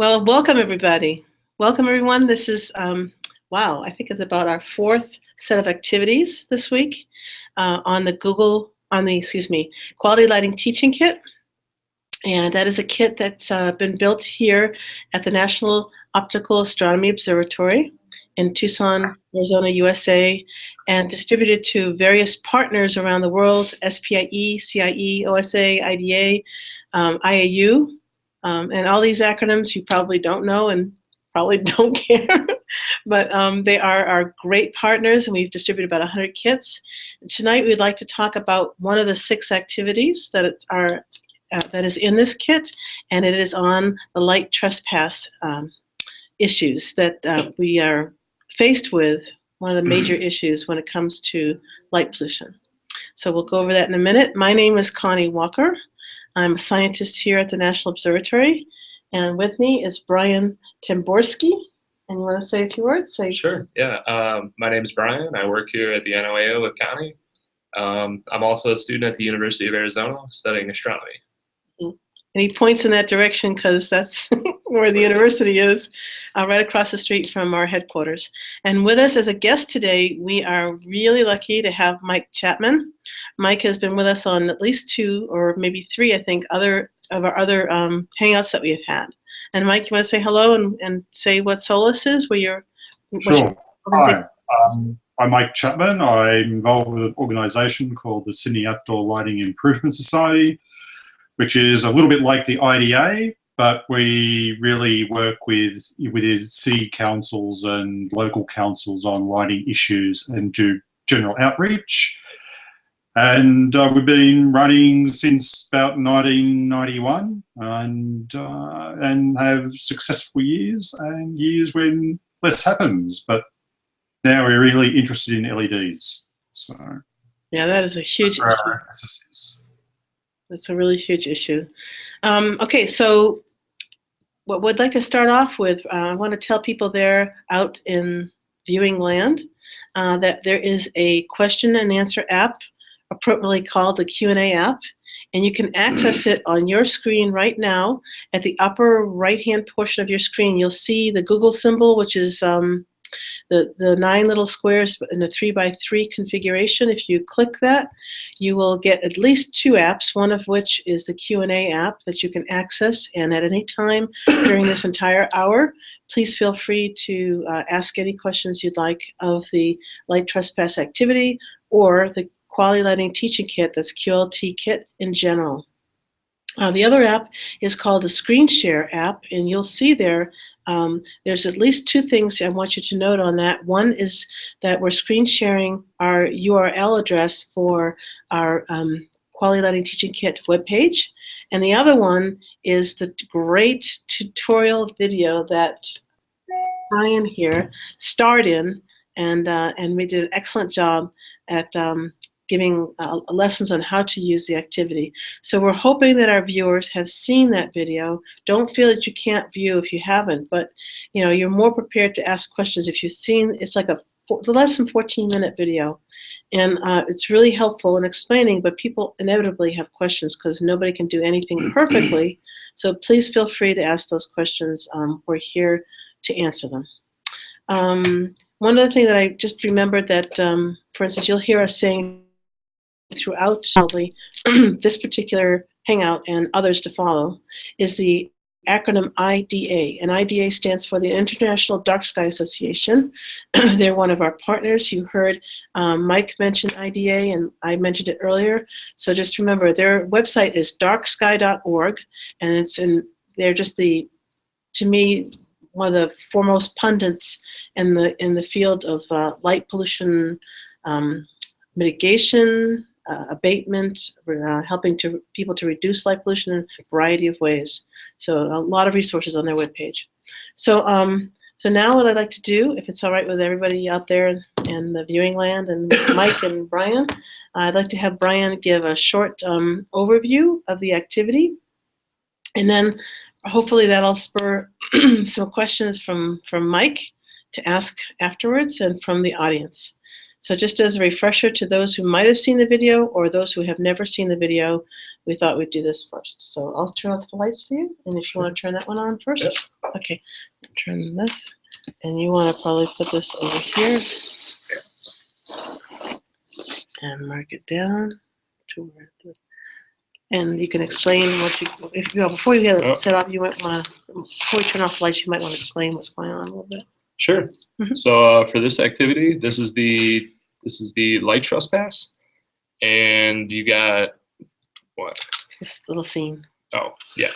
Well, welcome everybody. Welcome everyone. This is, wow, I think it's about our fourth set of activities this week on the Quality Lighting Teaching Kit. And that is a kit that's been built here at the National Optical Astronomy Observatory in Tucson, Arizona, USA, and distributed to various partners around the world: SPIE, CIE, OSA, IDA, IAU, and all these acronyms you probably don't know and probably don't care, but they are our great partners, and we've distributed about 100 kits. And tonight we'd like to talk about one of the 6 activities that that is in this kit, and it is on the light trespass issues that we are faced with, one of the major issues when it comes to light pollution. So we'll go over that in a minute. My name is Connie Walker. I'm a scientist here at the National Observatory, and with me is Brian Tamborski. And you want to say a few words? Sure, yeah. My name is Brian. I work here at the NOAO with Connie. I'm also a student at the University of Arizona studying astronomy. And he points in that direction because that's where the university is, right across the street from our headquarters. And with us as a guest today, we are really lucky to have Mike Chapman. Mike has been with us on at least 2 or maybe 3, I think, of our other hangouts that we have had. And Mike, you want to say hello and say what SOLAS is? Sure. Hi, I'm Mike Chapman. I'm involved with an organisation called the Sydney Outdoor Lighting Improvement Society, which is a little bit like the IDA, but we really work with city councils and local councils on lighting issues and do general outreach. And we've been running since about 1991 and have successful years and years when less happens. But now we're really interested in LEDs. So yeah, that is a huge issue. That's a really huge issue. Okay, so what we'd like to start off with, I want to tell people there out in viewing land that there is a question and answer app, appropriately called the Q&A app, and you can access it on your screen right now. At the upper right-hand portion of your screen, you'll see the Google symbol, which is the 9 little squares in a 3x3 configuration. If you click that, you will get at least 2 apps, one of which is the Q&A app that you can access, and at any time during this entire hour, please feel free to ask any questions you'd like of the Light Trespass activity or the Quality Lighting Teaching Kit, that's QLT Kit in general. The other app is called the Screen Share app, and you'll see there there's at least 2 things I want you to note on that. One is that we're screen sharing our URL address for our Quality Lighting Teaching Kit webpage, and the other one is the great tutorial video that Brian here starred in, and we did an excellent job at giving lessons on how to use the activity. So we're hoping that our viewers have seen that video. Don't feel that you can't view if you haven't, but you're more prepared to ask questions if you've seen. It's like a less than 14-minute video, and it's really helpful in explaining, but people inevitably have questions because nobody can do anything perfectly. So please feel free to ask those questions. We're here to answer them. One other thing that I just remembered that, for instance, you'll hear us saying throughout probably this particular hangout and others to follow is the acronym IDA, and IDA stands for the International Dark Sky Association. They're one of our partners. You heard Mike mention IDA, and I mentioned it earlier. So just remember, their website is darksky.org, and they're just to me, one of the foremost pundits in the field of light pollution mitigation, abatement, helping people to reduce light pollution in a variety of ways. So a lot of resources on their webpage. So now what I'd like to do, if it's all right with everybody out there in the viewing land and Mike and Brian, I'd like to have Brian give a short overview of the activity, and then hopefully that'll spur some questions from Mike to ask afterwards and from the audience. So just as a refresher to those who might have seen the video or those who have never seen the video, we thought we'd do this first. So I'll turn off the lights for you, and if you want to turn that one on first. Yep. Okay, turn this, and you want to probably put this over here and mark it down to where the, and you can explain what you, if you know, before you get it set up, you might want to, before you turn off the lights, you might want to explain what's going on a little bit. Sure. Mhm. So for this activity, this is the Light Trespass, and you got what? This little scene. Oh, yeah.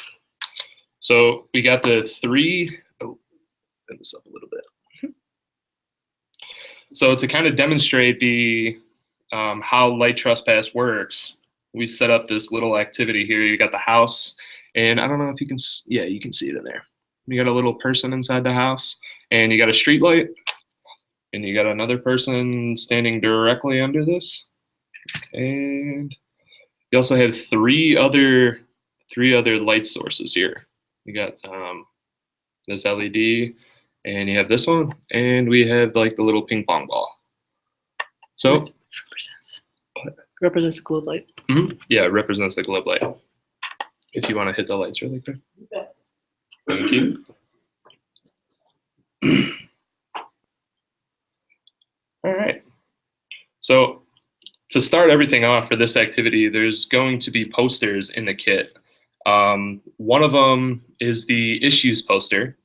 So we got the three. Oh, bend this up a little bit. So to kind of demonstrate the how Light Trespass works, we set up this little activity here. You got the house, and I don't know if you can. Yeah, you can see it in there. You got a little person inside the house, and you got a street light, and you got another person standing directly under this, and you also have three other light sources here. You got this LED, and you have this one, and we have like the little ping pong ball. So represents a globe light. yeah, it represents the globe light. If you want to hit the lights really quick. Thank you. All right. So to start everything off for this activity, there's going to be posters in the kit. One of them is the issues poster,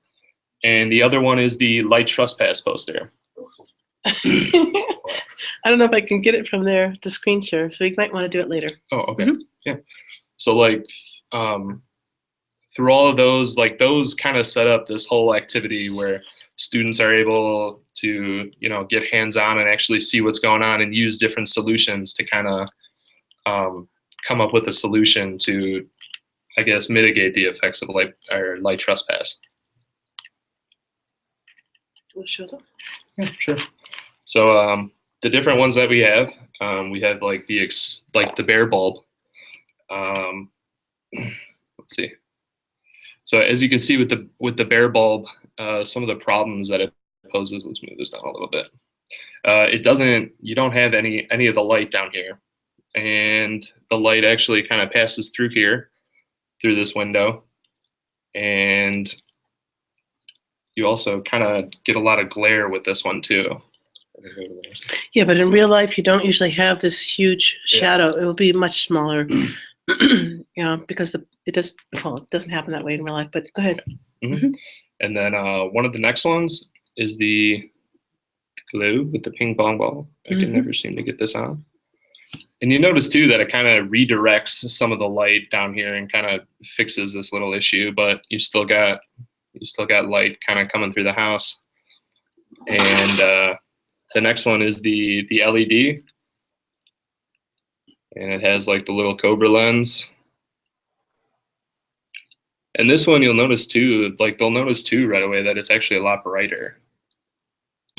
and the other one is the Light Trespass poster. I don't know if I can get it from there to screen share, so you might want to do it later. Oh, okay. Yeah. So like through all of those, like those kind of set up this whole activity where students are able to, you know, get hands-on and actually see what's going on and use different solutions to kind of come up with a solution to, I guess, mitigate the effects of light trespass. Do you want to show them? Yeah, sure. So the different ones that we have like the bear bulb. Let's see. So as you can see with the bear bulb, some of the problems that it poses. Let's move this down a little bit. You don't have any of the light down here, and the light actually kind of passes through here, through this window, and you also kind of get a lot of glare with this one too. Yeah, but in real life, you don't usually have this huge shadow. It will be much smaller, you know, because it doesn't happen that way in real life. But go ahead. Mm-hmm. And then one of the next ones is the glue with the ping pong ball. I can never seem to get this on. And you notice too that it kind of redirects some of the light down here and kind of fixes this little issue, but you still got light kind of coming through the house. And the next one is the LED, and it has like the little Cobra lens. And this one you'll notice too, like they'll notice too right away that it's actually a lot brighter.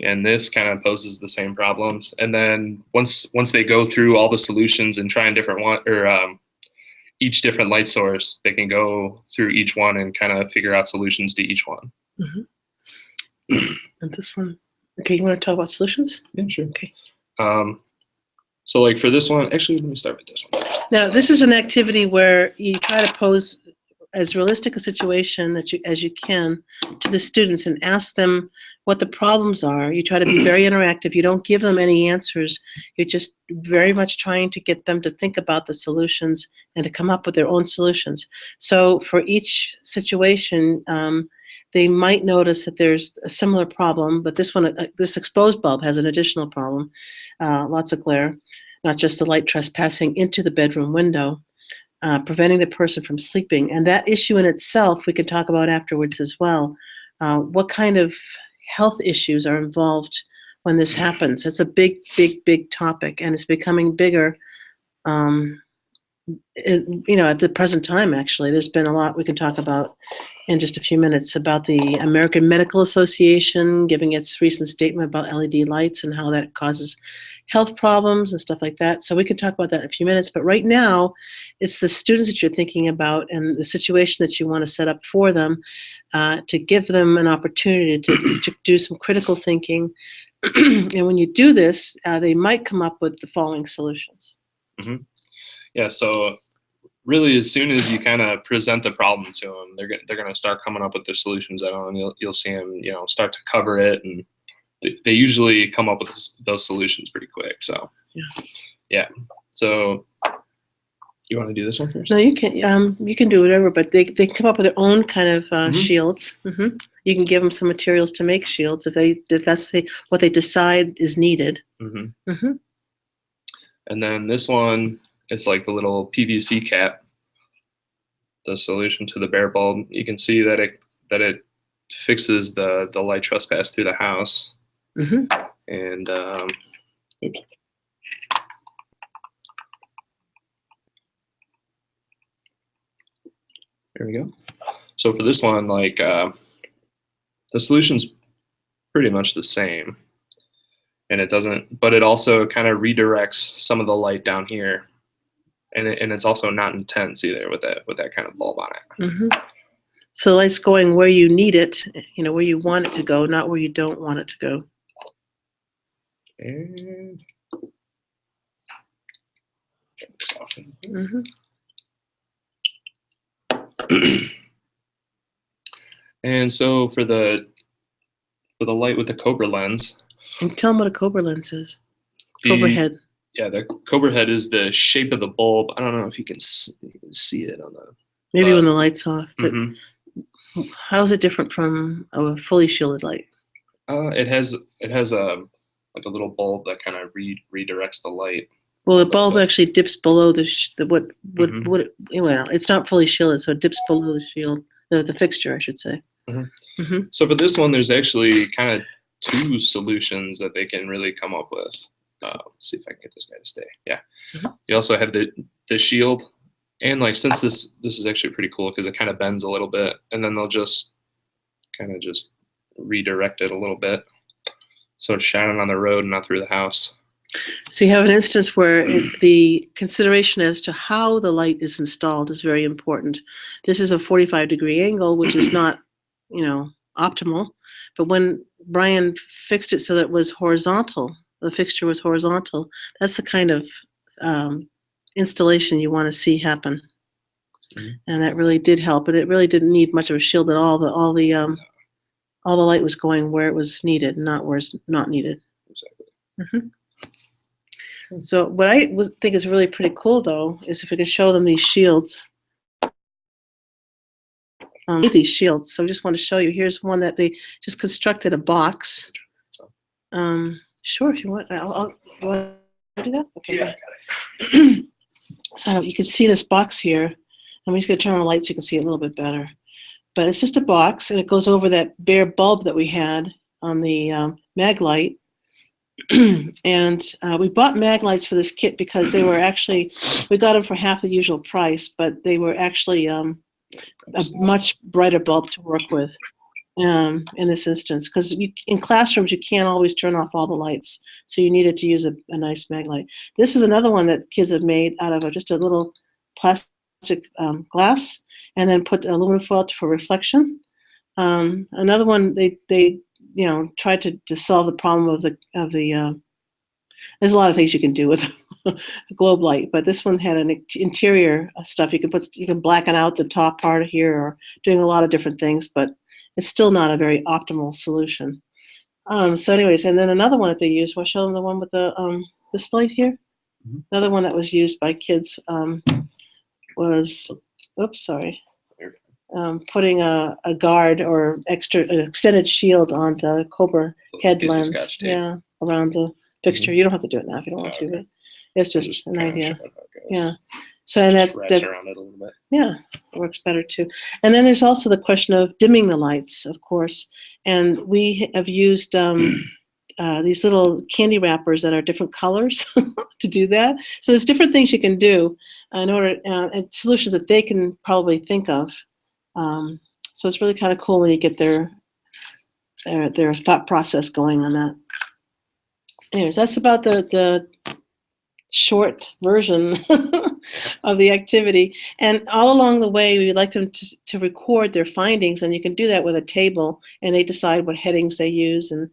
And this kind of poses the same problems. And then once they go through all the solutions and try different one or each different light source, they can go through each one and kind of figure out solutions to each one. And this one, okay, you want to talk about solutions? Yeah, sure. Okay. So like for this one, actually, let me start with this one first. Now, this is an activity where you try to pose as realistic a situation as you can to the students and ask them what the problems are. You try to be very interactive. You don't give them any answers. You're just very much trying to get them to think about the solutions and to come up with their own solutions. So for each situation, they might notice that there's a similar problem, but this one, this exposed bulb has an additional problem, lots of glare, not just the light trespassing into the bedroom window. Preventing the person from sleeping. And that issue in itself, we can talk about afterwards as well. What kind of health issues are involved when this happens? It's a big, big, big topic, and it's becoming bigger. You know, at the present time, actually, there's been a lot we can talk about in just a few minutes about the American Medical Association giving its recent statement about LED lights and how that causes health problems and stuff like that. So we can talk about that in a few minutes. But right now, it's the students that you're thinking about and the situation that you want to set up for them to give them an opportunity to do some critical thinking, And when you do this, they might come up with the following solutions. Yeah, so really, as soon as you kind of present the problem to them, they're gonna start coming up with their solutions. And you'll see them, start to cover it, and they usually come up with those solutions pretty quick. So yeah. So you want to do this one first? No, you can do whatever, but they come up with their own kind of shields. You can give them some materials to make shields if that's what they decide is needed. And then this one, it's like the little PVC cap, the solution to the bare bulb. You can see that it fixes the light trespass through the house. And oops. There we go. So for this one, like the solution's pretty much the same, and it also kind of redirects some of the light down here, and it's also not intense either with that kind of bulb on it. So light's going where you need it, where you want it to go, not where you don't want it to go. And and so for the light with the Cobra lens, and tell them what a Cobra lens is. Cobra head. Yeah, the Cobra head is the shape of the bulb. I don't know if you can see it on the. Maybe when the light's off. But how is it different from a fully shielded light? It has a little bulb that kind of redirects the light. Well, the bulb actually dips below it's not fully shielded, so it dips below the shield, the fixture, I should say. So for this one, there's actually kind of two solutions that they can really come up with. Let's see if I can get this guy to stay. Yeah. You also have the shield, and like since this is actually pretty cool because it kind of bends a little bit, and then they'll just kind of just redirect it a little bit so it's shining on the road and not through the house. So you have an instance where the consideration as to how the light is installed is very important. This is a 45-degree angle, which is not, optimal. But when Brian fixed it so that it was horizontal, the fixture was horizontal, that's the kind of installation you want to see happen. And that really did help. And it really didn't need much of a shield at all. All the light was going where it was needed, not where it's not needed. Exactly. So what I think is really pretty cool, though, is if we can show them these shields. These shields. So I just want to show you. Here's one that they just constructed a box. Sure, if you want. You want to do that? Okay. Yeah, I got it. So you can see this box here. I'm just going to turn on the light so you can see it a little bit better. But it's just a box, and it goes over that bare bulb that we had on the mag light. And we bought mag lights for this kit because they were actually, we got them for half the usual price, but they were actually a much brighter bulb to work with in this instance. Because in classrooms, you can't always turn off all the lights, so you needed to use a nice mag light. This is another one that kids have made out of just a little plastic glass, and then put aluminum foil for reflection. Another one, they tried to solve the problem of the there's a lot of things you can do with a globe light, but this one had an interior stuff. You can blacken out the top part here, or doing a lot of different things, but it's still not a very optimal solution. So anyways, and then another one that they used, I'll show them the one with this light here. Another one that was used by kids was, putting a guard or an extended shield on the Cobra head lens. Yeah, around the fixture. You don't have to do it now if you don't want to, but it's just an idea. Yeah. So and that's around it a little bit. Yeah, it works better too. And then there's also the question of dimming the lights, of course. And we have used these little candy wrappers that are different colors to do that. So there's different things you can do in order, and solutions that they can probably think of. So it's really kind of cool when you get their thought process going on that. Anyways, that's about the short version of the activity. And all along the way, we would like them to record their findings, and you can do that with a table, and they decide what headings they use, and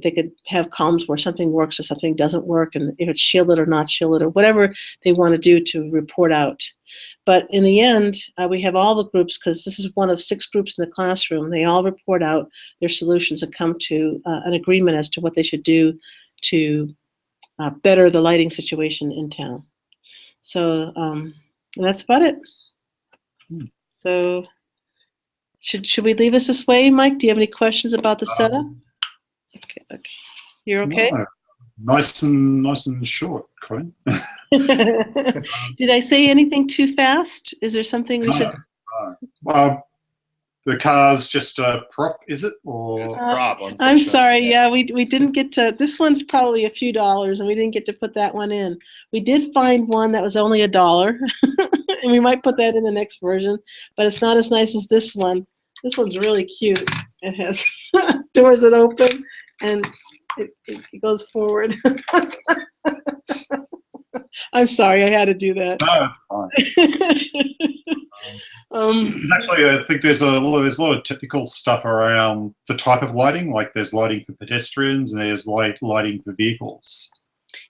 they could have columns where something works or something doesn't work, and if it's shielded or not shielded, or whatever they want to do to report out. But in the end, we have all the groups, because this is one of 6 groups in the classroom. They all report out their solutions and come to an agreement as to what they should do to better the lighting situation in town. So and that's about it. So should we leave us this way, Mike? Do you have any questions about the setup? Okay. You're okay? No. Nice and short, Connie. Did I say anything too fast? Is there something we should? Well, the car's just a prop, is it? Or It's a problem. I'm sorry. Yeah, we didn't get to. This one's probably a few dollars, and we didn't get to put that one in. We did find one that was only $1, and we might put that in the next version. But it's not as nice as this one. This one's really cute. It has doors that open, and it goes forward. I'm sorry, I had to do that. no, it's fine. Actually, I think there's a lot of technical stuff around the type of lighting. Like there's lighting for pedestrians and there's lighting for vehicles.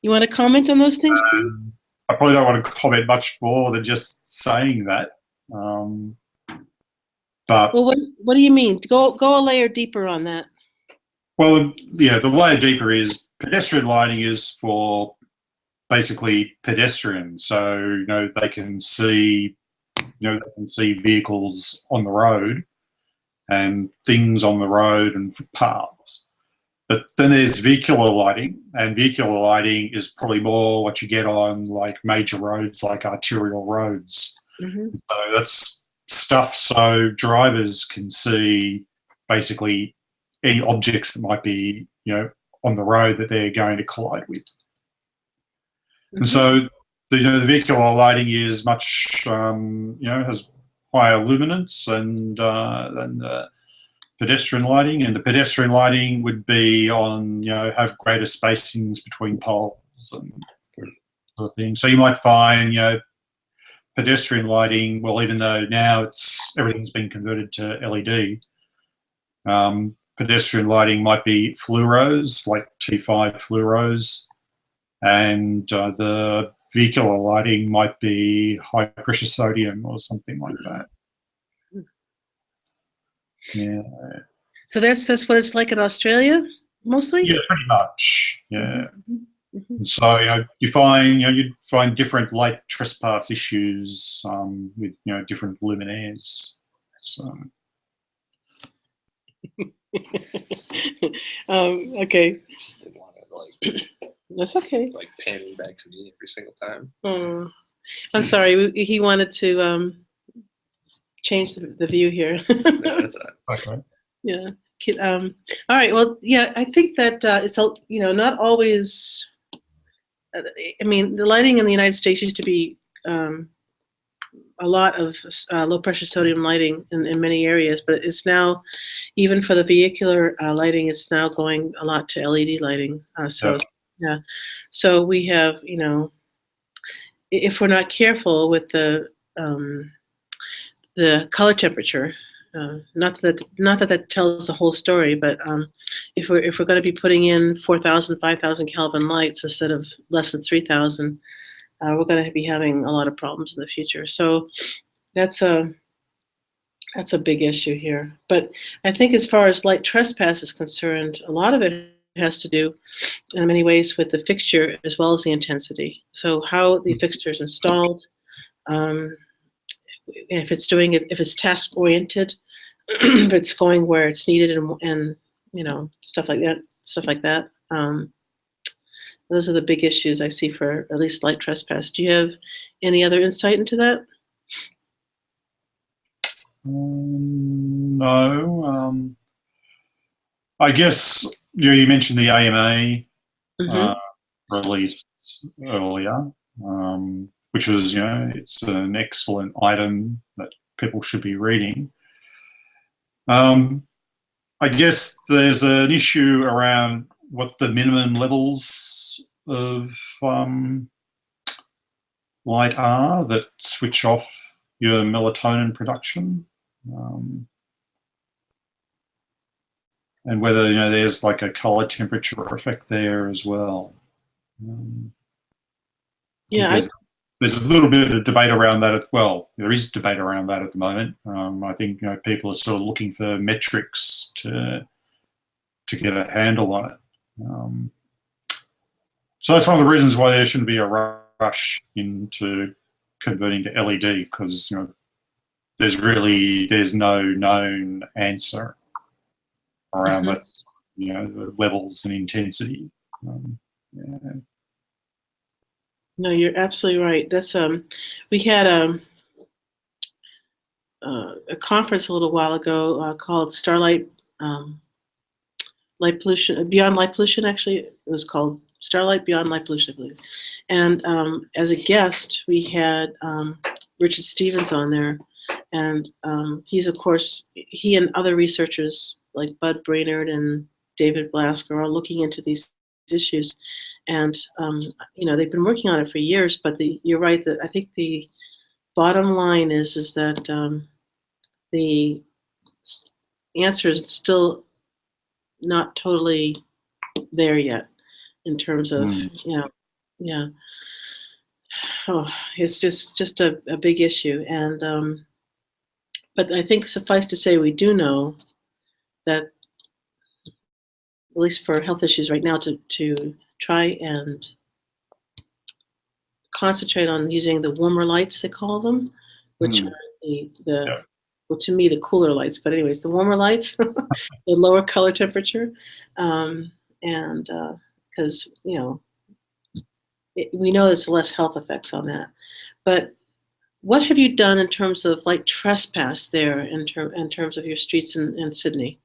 You want to comment on those things, please? I probably don't want to comment much more than just saying that. But Well, what do you mean? Go a layer deeper on that. well, yeah, the layer deeper is pedestrian lighting is for basically pedestrians, so they can see vehicles on the road and things on the road and footpaths. But then there's vehicular lighting, and vehicular lighting is probably more what you get on like major roads, like arterial roads. Mm-hmm. So that's stuff so drivers can see basically any objects that might be on the road that they're going to collide with. And so, the vehicular lighting is much, has higher luminance than pedestrian lighting, and the pedestrian lighting would be on, have greater spacings between poles and sort of thing. So you might find, pedestrian lighting. Well, even though now everything's been converted to LED, pedestrian lighting might be fluoros, like T5 fluoros. And the vehicular lighting might be high pressure sodium or something like that. Yeah. So that's what it's like in Australia, mostly. Yeah, pretty much. Yeah. Mm-hmm. And so you find different light trespass issues with different luminaires. So. Okay. Just didn't want to That's okay. panning back to me every single time. Oh, I'm sorry. He wanted to change the view here. Yeah, that's Okay. Yeah. All right. Well, yeah. I think that it's not always. I mean, the lighting in the United States used to be a lot of low pressure sodium lighting in many areas, but it's now, even for the vehicular lighting, it's now going a lot to LED lighting. Yeah. So we have, if we're not careful with the color temperature, not that tells the whole story, but if we're going to be putting in 4,000, 5,000 Kelvin lights instead of less than 3,000, we're going to be having a lot of problems in the future. So that's a big issue here. But I think as far as light trespass is concerned, a lot of it has to do in many ways with the fixture as well as the intensity. So how the fixture is installed, if it's task oriented, if it's going where it's needed, and stuff like that. Those are the big issues I see for at least light trespass. Do you have any other insight into that? No. I guess you mentioned the AMA release earlier, which was, it's an excellent item that people should be reading. I guess there's an issue around what the minimum levels of light are that switch off your melatonin production, and whether there's like a color temperature effect there as well. Yeah, there's a little bit of debate around that as well. There is debate around that at the moment. I think people are sort of looking for metrics to get a handle on it. So that's one of the reasons why there shouldn't be a rush into converting to LED, because there's no known answer around that, the levels and intensity. Yeah. no, you're absolutely right. That's we had a conference a little while ago called Starlight Light Pollution, Beyond Light Pollution. Actually, it was called Starlight Beyond Light Pollution, I believe. And as a guest, we had Richard Stevens on there, and he's, of course, he and other researchers like Bud Brainerd and David Blask are all looking into these issues, and they've been working on it for years. But you're right that I think the bottom line is that the answer is still not totally there yet in terms of yeah. Oh, it's just a big issue, and but I think suffice to say we do know that, at least for health issues right now, to try and concentrate on using the warmer lights, they call them, which are well, to me, the cooler lights, but anyways, the warmer lights, the lower color temperature, and because we know there's less health effects on that. But what have you done in terms of light trespass there in terms of your streets in Sydney?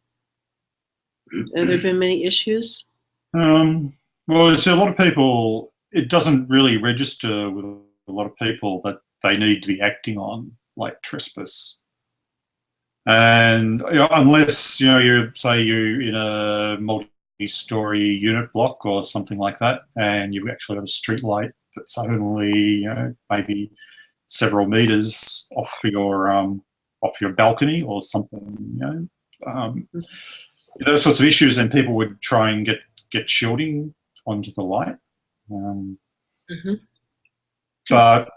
Have there been many issues? Well, there's a lot of people. It doesn't really register with a lot of people that they need to be acting on light trespass. And unless you're in a multi-story unit block or something like that, and you've actually got a street light that's only maybe several meters off your balcony or something, those sorts of issues, then people would try and get shielding onto the light. But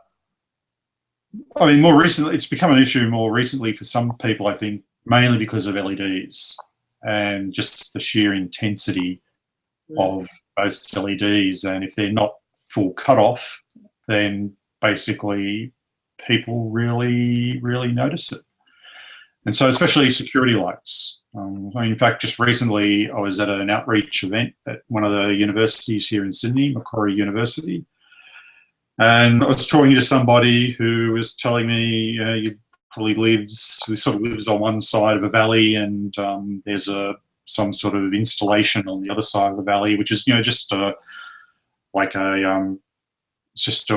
I mean, more recently, it's become an issue more recently for some people, I think, mainly because of LEDs and just the sheer intensity of those LEDs. And if they're not full cutoff, then basically people really, really notice it. And so especially security lights. In fact, just recently I was at an outreach event at one of the universities here in Sydney, Macquarie University. And I was talking to somebody who was telling me, he sort of lives on one side of a valley, and there's some sort of installation on the other side of the valley, which is just a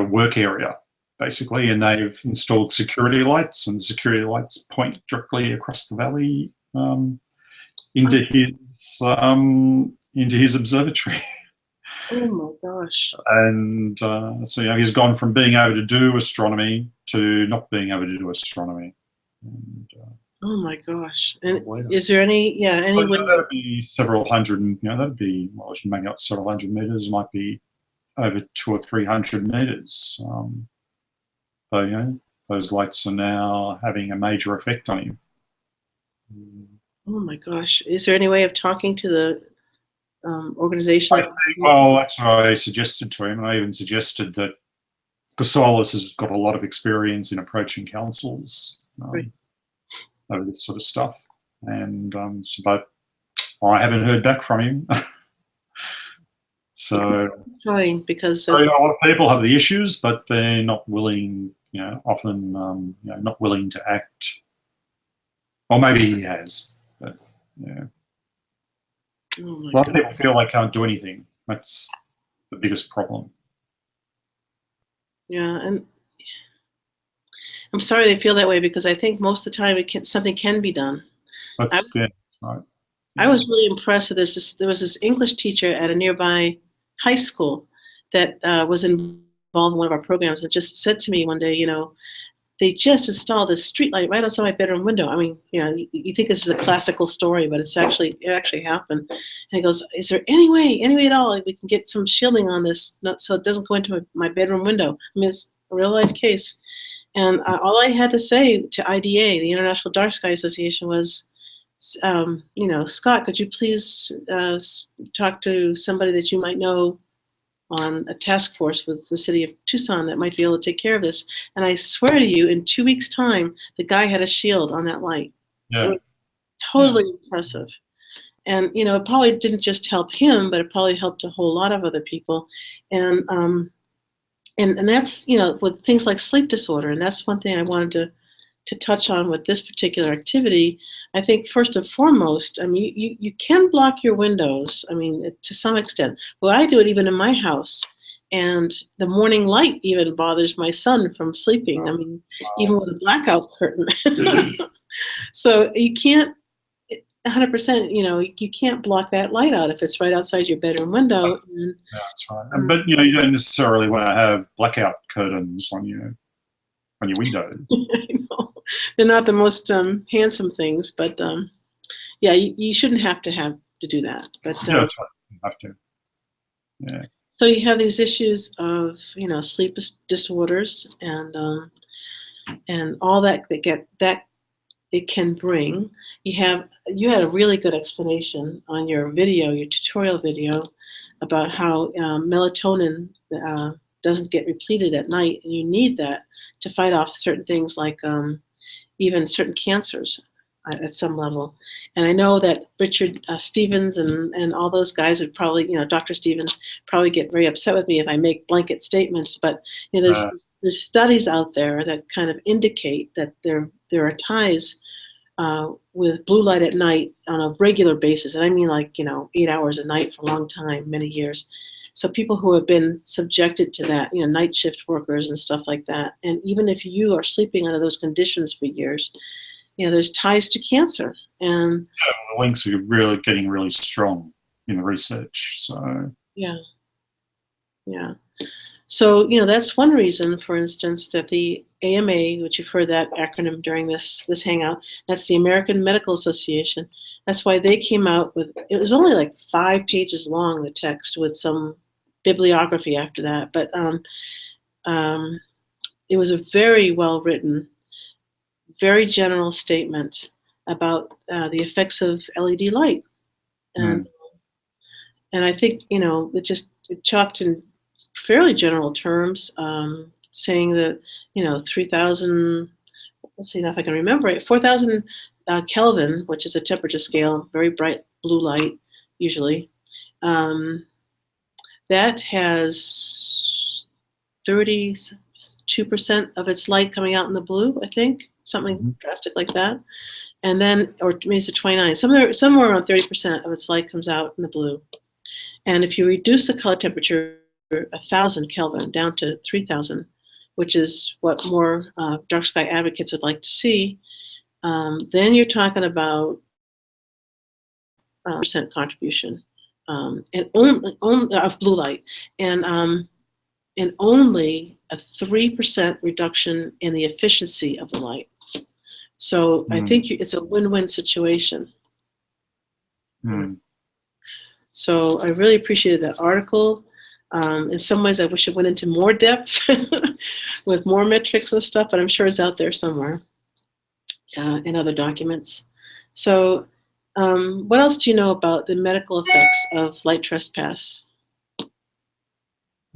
work area basically, and they've installed security lights, and security lights point directly across the valley into his observatory. Oh my gosh. And so he's gone from being able to do astronomy to not being able to do astronomy. And, oh my gosh. And is there any way? That'd be several hundred, that'd be, well, maybe not several hundred meters, might be over 200 or 300 meters. So, those lights are now having a major effect on him. Oh my gosh. Is there any way of talking to the organization? I think, well, that's what I suggested to him. And I even suggested that, because Solus has got a lot of experience in approaching councils over this sort of stuff. And but I haven't heard back from him. So trying, because a lot of people have the issues, but they're not willing, often not willing to act. Or maybe he has, but yeah. Oh a lot of people feel they can't do anything. That's the biggest problem. Yeah, and I'm sorry they feel that way, because I think most of the time something can be done. Right. I was really impressed with this. There was this English teacher at a nearby high school that was involved in one of our programs and just said to me one day, they just installed this street light right outside my bedroom window. I mean, you think this is a classical story, but it actually happened. And he goes, is there any way at all we can get some shielding on this so it doesn't go into my bedroom window? I mean, it's a real life case. And all I had to say to IDA, the International Dark Sky Association, was, Scott, could you please talk to somebody that you might know on a task force with the city of Tucson that might be able to take care of this? And I swear to you, in 2 weeks' time, the guy had a shield on that light. Yeah. It was totally impressive. And, it probably didn't just help him, but it probably helped a whole lot of other people. And that's, with things like sleep disorder. And that's one thing I wanted to touch on with this particular activity. I think first and foremost, I mean, you can block your windows, I mean, to some extent. Well, I do it even in my house. And the morning light even bothers my son from sleeping. I mean, even with a blackout curtain. So you can't, 100%, you can't block that light out if it's right outside your bedroom window. Yeah, that's right. But, you don't necessarily want to have blackout curtains on your windows. I know. They're not the most handsome things, but yeah, you shouldn't have to do that. But yeah, that's right. You have to. Yeah. So you have these issues of sleep disorders and all that it can bring. You had a really good explanation on your tutorial video, about how melatonin doesn't get repleted at night, and you need that to fight off certain things like even certain cancers at some level. And I know that Richard Stevens and all those guys would probably, Dr. Stevens, probably get very upset with me if I make blanket statements, but there's studies out there that kind of indicate that there are ties with blue light at night on a regular basis. And I mean 8 hours a night for a long time, many years. So people who have been subjected to that, night shift workers and stuff like that. And even if you are sleeping under those conditions for years, there's ties to cancer. And the links are really getting really strong in the research. So yeah. So, that's one reason, for instance, that the AMA, which you've heard that acronym during this hangout, that's the American Medical Association. That's why they came out with, it was only like 5 pages long, the text, with some bibliography after that. But it was a very well written, very general statement about the effects of LED light. And I think, it talked in fairly general terms, saying that 3,000, let's see now if I can remember it, 4,000 Kelvin, which is a temperature scale, very bright blue light usually, that has 32% of its light coming out in the blue, I think, something drastic like that. And then, or maybe it's a 29, somewhere around 30% of its light comes out in the blue. And if you reduce the color temperature 1,000 Kelvin down to 3,000, which is what more dark sky advocates would like to see, then you're talking about percent contribution and only of blue light, and only a 3% reduction in the efficiency of the light. So I think it's a win-win situation. So I really appreciated that article. In some ways, I wish it went into more depth with more metrics and stuff, but I'm sure it's out there somewhere in other documents. So what else do you know about the medical effects of light trespass?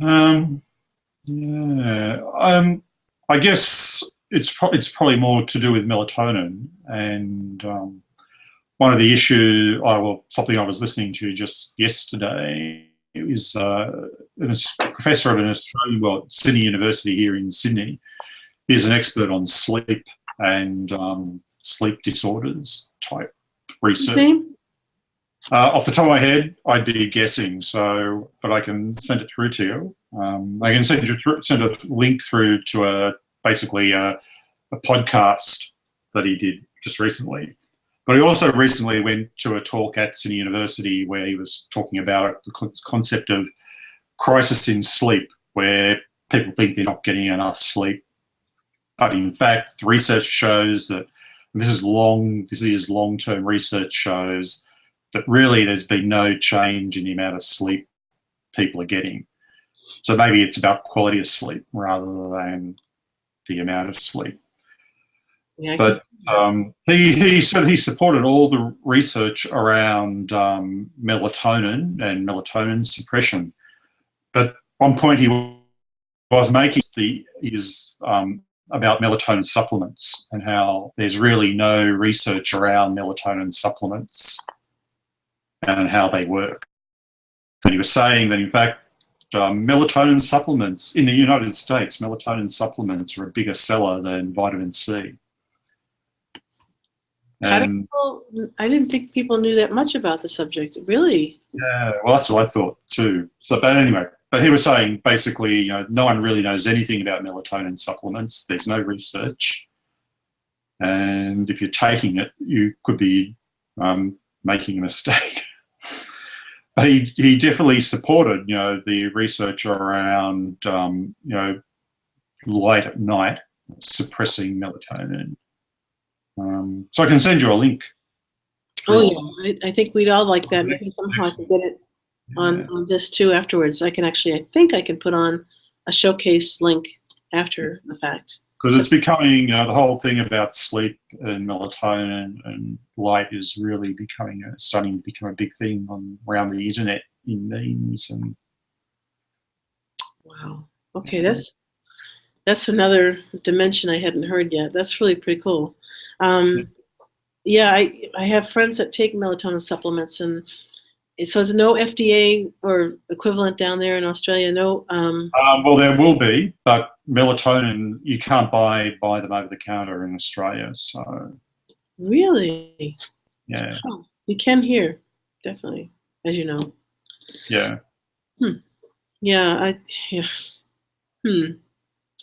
I guess it's probably more to do with melatonin. And one of the issues, something I was listening to just yesterday, is a professor at Sydney University here in Sydney. He's an expert on sleep and sleep disorders type research. His name? Off the top of my head, I'd be guessing. But I can send it through to you. I can send a link through to basically a podcast that he did just recently. But he also recently went to a talk at Sydney University where he was talking about the concept of crisis in sleep, where people think they're not getting enough sleep. But in fact, the research shows that, and this is long-term research shows that really there's been no change in the amount of sleep people are getting. So maybe it's about quality of sleep rather than the amount of sleep. Yeah, but he supported all the research around melatonin and melatonin suppression. But one point he was making is about melatonin supplements and how there's really no research around melatonin supplements and how they work. And he was saying that, in fact, melatonin supplements in the United States, melatonin supplements are a bigger seller than vitamin C. And I didn't think people knew that much about the subject. Really? Yeah, well, that's what I thought too. So, but anyway, but he was saying basically, you know, no one really knows anything about melatonin supplements. There's no research, and if you're taking it, you could be making a mistake. But he definitely supported, you know, the research around, you know, light at night suppressing melatonin. So I can send you a link. Oh yeah, I think we'd all like that. Maybe somehow I can get it on this too afterwards. I think I can put on a showcase link after the fact. Because it's becoming, the whole thing about sleep and melatonin and light is really starting to become a big thing around the internet in memes and. Wow. Okay, that's another dimension I hadn't heard yet. That's really pretty cool. Yeah, I have friends that take melatonin supplements, and so there's no FDA or equivalent down there in Australia. No. Well, there will be, but melatonin you can't buy them over the counter in Australia. So. Really? Yeah. Oh, you can here, definitely, as you know. Yeah. Yeah.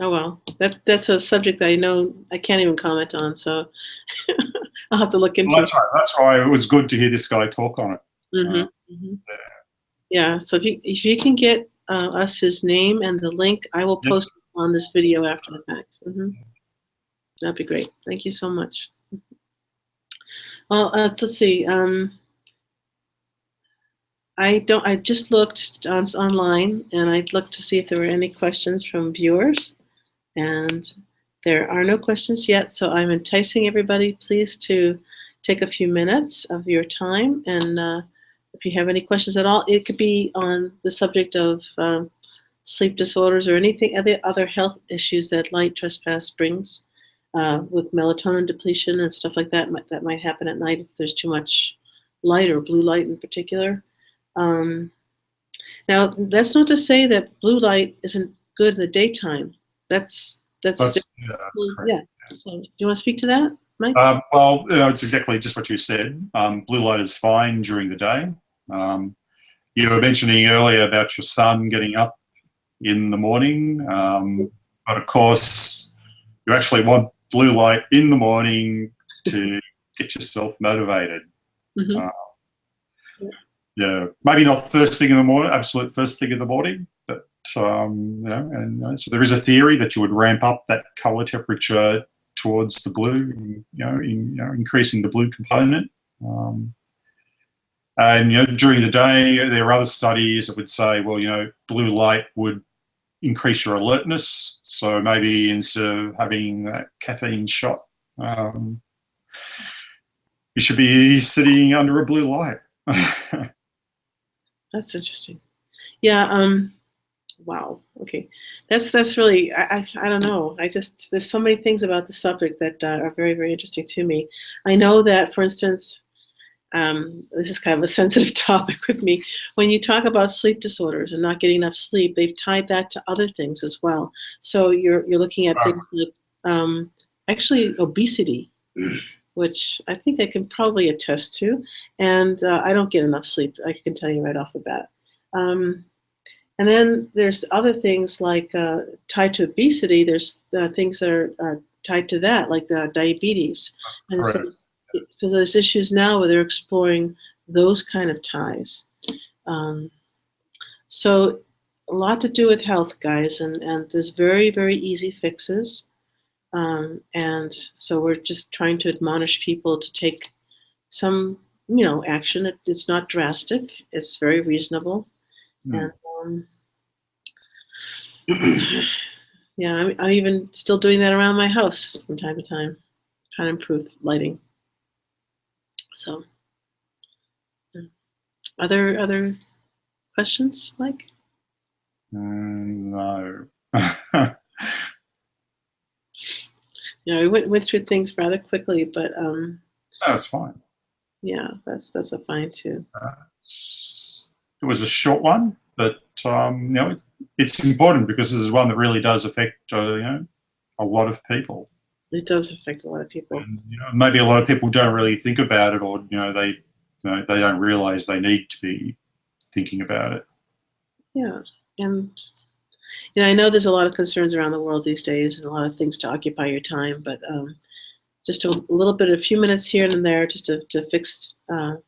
Oh well, that's a subject that I know I can't even comment on, so I'll have to look into. Well, that's right. That's why it was good to hear this guy talk on it. Yeah. So if you can get us his name and the link, I will post it on this video after the fact. That'd be great. Thank you so much. Well, let's see. I just looked online, and I looked to see if there were any questions from viewers, and there are no questions yet. So I'm enticing everybody, please, to take a few minutes of your time, and if you have any questions at all, it could be on the subject of sleep disorders or anything other health issues that Light Trespass brings, with melatonin depletion and stuff like that. That might happen at night if there's too much light, or blue light in particular. Now, that's not to say that blue light isn't good in the daytime. That's yeah. So, do you want to speak to that, Mike? Well, it's exactly just what you said. Blue light is fine during the day. You were mentioning earlier about your son getting up in the morning, but of course, you actually want blue light in the morning to get yourself motivated. Yeah, maybe not first thing in the morning, absolute first thing in the morning, but so there is a theory that you would ramp up that color temperature towards the blue, increasing the blue component. And during the day, there are other studies that would say, well, blue light would increase your alertness. So maybe instead of having that caffeine shot, you should be sitting under a blue light. That's interesting. Yeah. Wow. Okay. That's really, I don't know. There's so many things about the subject that are very, very interesting to me. I know that, for instance, this is kind of a sensitive topic with me. When you talk about sleep disorders and not getting enough sleep, they've tied that to other things as well. So you're looking at things like actually obesity, which I think I can probably attest to. And I don't get enough sleep, I can tell you right off the bat. And then there's other things like tied to obesity. There's things that are tied to that, like diabetes. And so there's issues now where they're exploring those kind of ties. So a lot to do with health, guys, and there's very, very easy fixes. And so we're just trying to admonish people to take some, action. It's not drastic. It's very reasonable. And yeah, I'm even still doing that around my house from time to time, trying to improve lighting. So, other questions, Mike? No. Yeah, we went through things rather quickly, but That's fine. yeah, that's a fine too. It was a short one, but it's important because this is one that really does affect a lot of people. It does affect a lot of people. And, maybe a lot of people don't really think about it, or they don't realize they need to be thinking about it. Yeah, and I know there's a lot of concerns around the world these days, and a lot of things to occupy your time. But just a little bit, a few minutes here and there, just to fix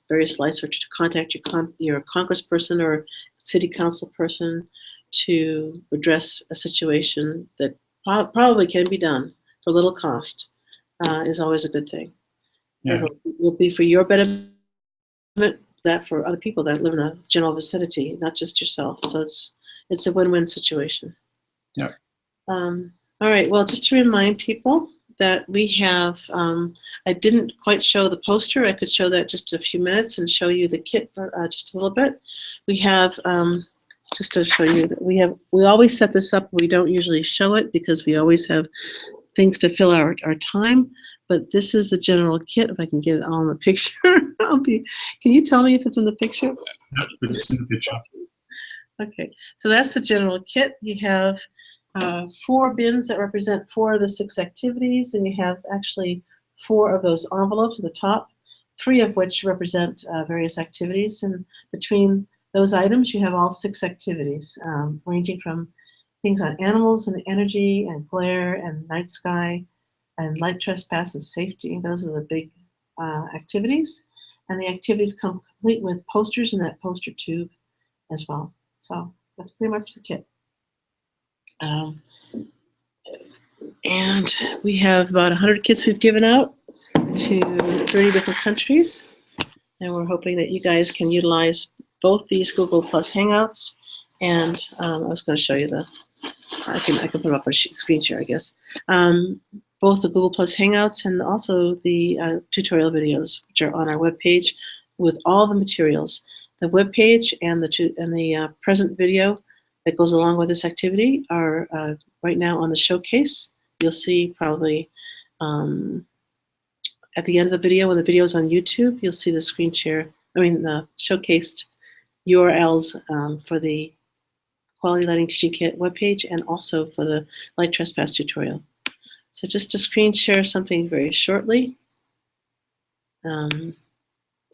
various lights, or to contact your congressperson or city council person to address a situation that probably can be done for little cost, is always a good thing. Yeah. It will be for your benefit, that for other people that live in the general vicinity, not just yourself. So it's a win-win situation. Yeah. All right. Well, just to remind people that we have, I didn't quite show the poster. I could show that just a few minutes and show you the kit for just a little bit. We have, just to show you that we always set this up. We don't usually show it because we always have things to fill our time. But this is the general kit. If I can get it all in the picture, can you tell me if it's in the picture? It's in the picture. Okay, so that's the general kit. You have 4 bins that represent 4 of the 6 activities, and you have actually 4 of those envelopes at the top, 3 of which represent various activities. And between those items, you have all 6 activities, ranging from things on animals and energy and glare and night sky and light trespass and safety. Those are the big activities. And the activities come complete with posters in that poster tube as well. So that's pretty much the kit. And we have about 100 kits we've given out to 30 different countries. And we're hoping that you guys can utilize both these Google Plus Hangouts. And I was going to show you I can put them up on screen share, I guess. Both the Google Plus Hangouts and also the tutorial videos, which are on our webpage with all the materials. The webpage and the present video that goes along with this activity are right now on the showcase. You'll see probably at the end of the video, when the video is on YouTube, you'll see the the showcased URLs for the Quality Lighting Teaching Kit webpage and also for the Light Trespass tutorial. So just to screen share something very shortly. If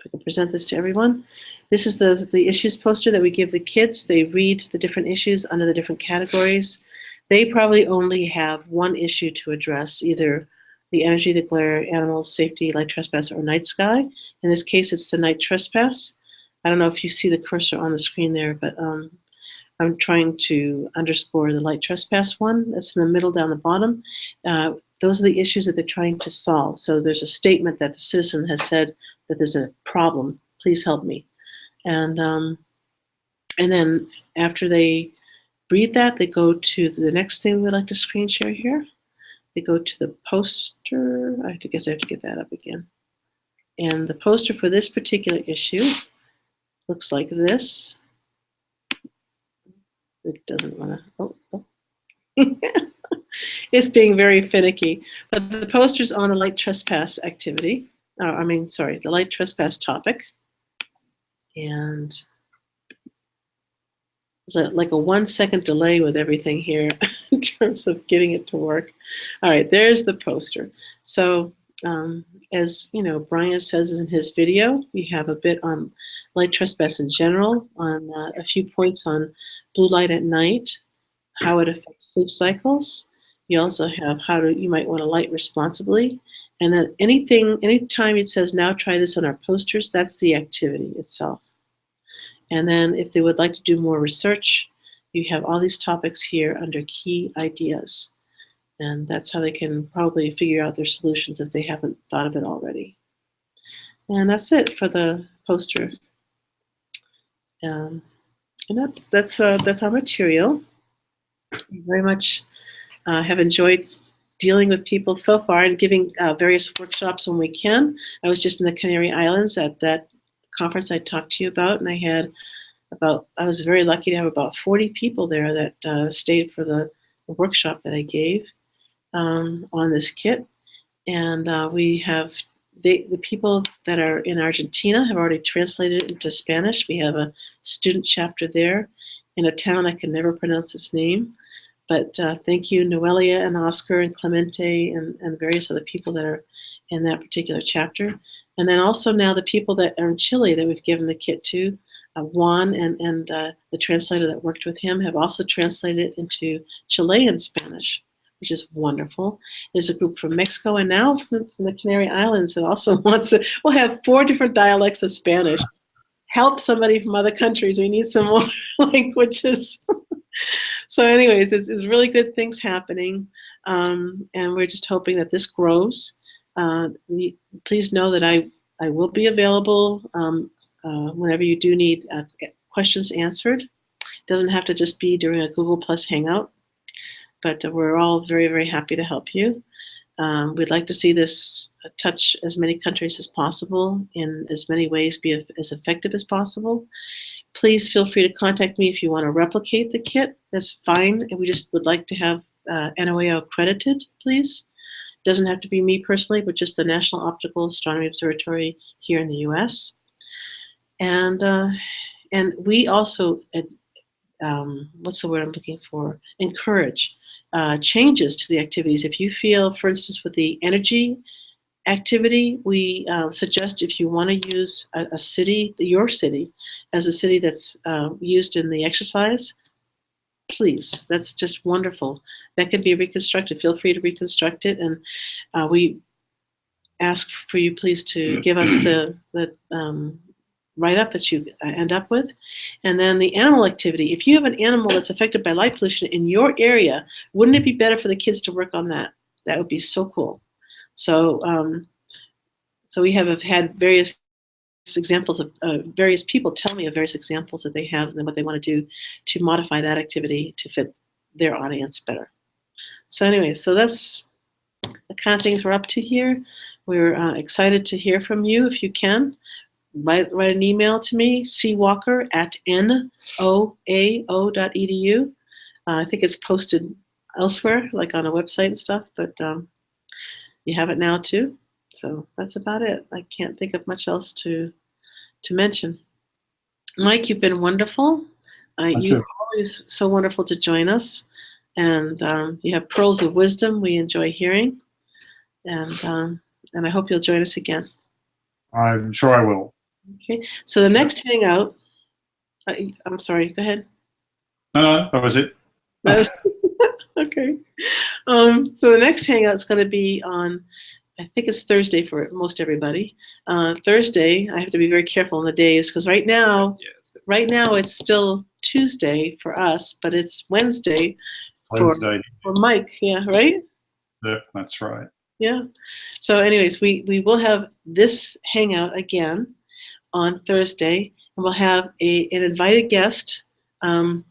I can present this to everyone. This is the issues poster that we give the kids. They read the different issues under the different categories. They probably only have one issue to address, either the energy, the glare, animals, safety, light trespass, or night sky. In this case, it's the night trespass. I don't know if you see the cursor on the screen there, but I'm trying to underscore the light trespass one. That's in the middle down the bottom. Those are the issues that they're trying to solve. So there's a statement that the citizen has said that there's a problem. Please help me. And then after they read that, they go to the next thing we'd like to screen share here. They go to the poster. I guess I have to get that up again. And the poster for this particular issue looks like this. It doesn't want to, oh. It's being very finicky. But the poster's on the light trespass activity. The light trespass topic. And there's like a 1 second delay with everything here in terms of getting it to work. All right, there's the poster. So as Brian says in his video, we have a bit on light trespass in general, on a few points on blue light at night, how it affects sleep cycles. You also have you might want to light responsibly. And then anytime it says, now try this on our posters, that's the activity itself. And then if they would like to do more research, you have all these topics here under key ideas. And that's how they can probably figure out their solutions if they haven't thought of it already. And that's it for the poster. And that's our material. I very much have enjoyed dealing with people so far and giving various workshops when we can. I was just in the Canary Islands at that conference I talked to you about, and I was very lucky to have about 40 people there that stayed for the workshop that I gave on this kit. And we have the people that are in Argentina have already translated it into Spanish. We have a student chapter there in a town I can never pronounce its name. But thank you, Noelia and Oscar and Clemente and various other people that are in that particular chapter. And then also now the people that are in Chile that we've given the kit to, Juan and the translator that worked with him have also translated it into Chilean Spanish, which is wonderful. There's a group from Mexico and now from the Canary Islands that also wants to, we'll have 4 different dialects of Spanish. Help somebody from other countries. We need some more languages. So anyways, it's really good things happening. And we're just hoping that this grows. Please know that I will be available whenever you do need questions answered. It doesn't have to just be during a Google Plus Hangout, but we're all very, very happy to help you. We'd like to see this touch as many countries as possible in as many ways, be as effective as possible. Please feel free to contact me if you want to replicate the kit. That's fine. And we just would like to have NOAO accredited, please. Doesn't have to be me personally, but just the National Optical Astronomy Observatory here in the US. And we also, what's the word I'm looking for? Encourage changes to the activities. If you feel, for instance, with the energy activity, we suggest if you want to use a city, your city, as a city that's used in the exercise, please, that's just wonderful. That can be reconstructed. Feel free to reconstruct it. And we ask for you, please, to give us the write-up that you end up with. And then the animal activity. If you have an animal that's affected by light pollution in your area, wouldn't it be better for the kids to work on that? That would be so cool. So, so we have had various examples of various people tell me of various examples that they have and what they want to do to modify that activity to fit their audience better. So anyway, so that's the kind of things we're up to here. We're excited to hear from you if you can. Write an email to me, cwalker@noao.edu. I think it's posted elsewhere, like on a website and stuff, but you have it now too. So that's about it. I can't think of much else to mention. Mike, you've been wonderful. You're always so wonderful to join us. And you have pearls of wisdom we enjoy hearing. And I hope you'll join us again. I'm sure I will. Okay, so the next Hangout, I'm sorry, go ahead. No, that was it. Okay. So the next Hangout is going to be on, I think it's Thursday for most everybody. Thursday, I have to be very careful on the days because right now it's still Tuesday for us, but it's Wednesday for Mike. Yeah, right? Yep, that's right. Yeah. So anyways, we will have this Hangout again on Thursday, and we'll have an invited guest from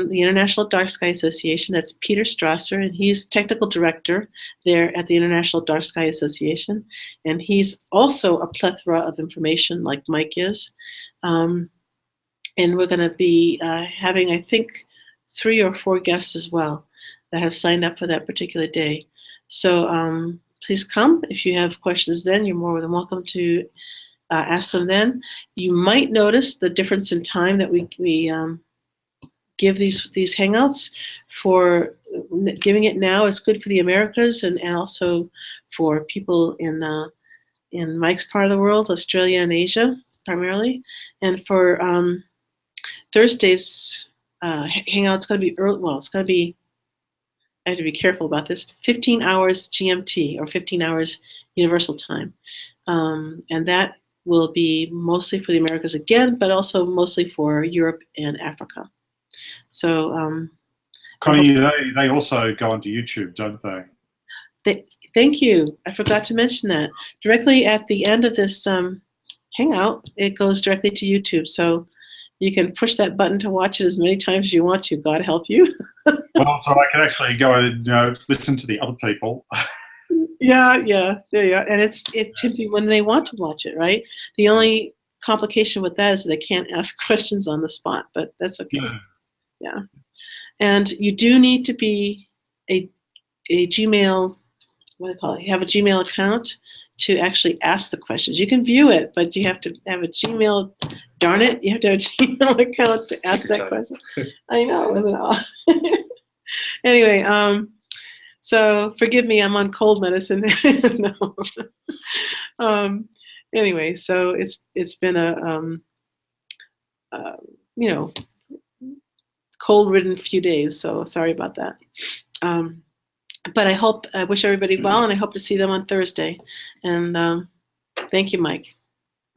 the International Dark Sky Association. That's Peter Strasser, and he's technical director there at the International Dark Sky Association. And he's also a plethora of information like Mike is. And we're going to be having, I think, 3 or 4 guests as well that have signed up for that particular day. So please come. If you have questions then, you're more than welcome to ask them then. You might notice the difference in time that we give these Hangouts. For giving it now is good for the Americas and also for people in Mike's part of the world, Australia and Asia primarily. And for Thursday's Hangout, it's going to be early. Well, it's going to be, I have to be careful about this, 15 hours GMT or 15 hours Universal Time. And that will be mostly for the Americas again, but also mostly for Europe and Africa. So Connie, they also go onto YouTube, don't they? thank you. I forgot to mention that. Directly at the end of this Hangout, it goes directly to YouTube. So you can push that button to watch it as many times as you want to. God help you. Well, so I can actually go and listen to the other people. Yeah. And it's typically when they want to watch it, right? The only complication with that is they can't ask questions on the spot, but that's okay. Yeah. And you do need to be a Gmail, what do you call it? You have a Gmail account to actually ask the questions. You can view it, but you have to have a Gmail. Darn it, you have to have a Gmail account to ask that question. I know, isn't it? Anyway, so forgive me, I'm on cold medicine. No. Anyway, so it's been a cold-ridden few days. So sorry about that. But I wish everybody well, and I hope to see them on Thursday. And thank you, Mike.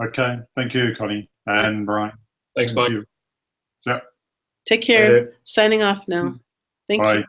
Okay, thank you, Connie and Brian. Thanks, Mike. Yeah. Take care. Signing off now. Thank you. Bye.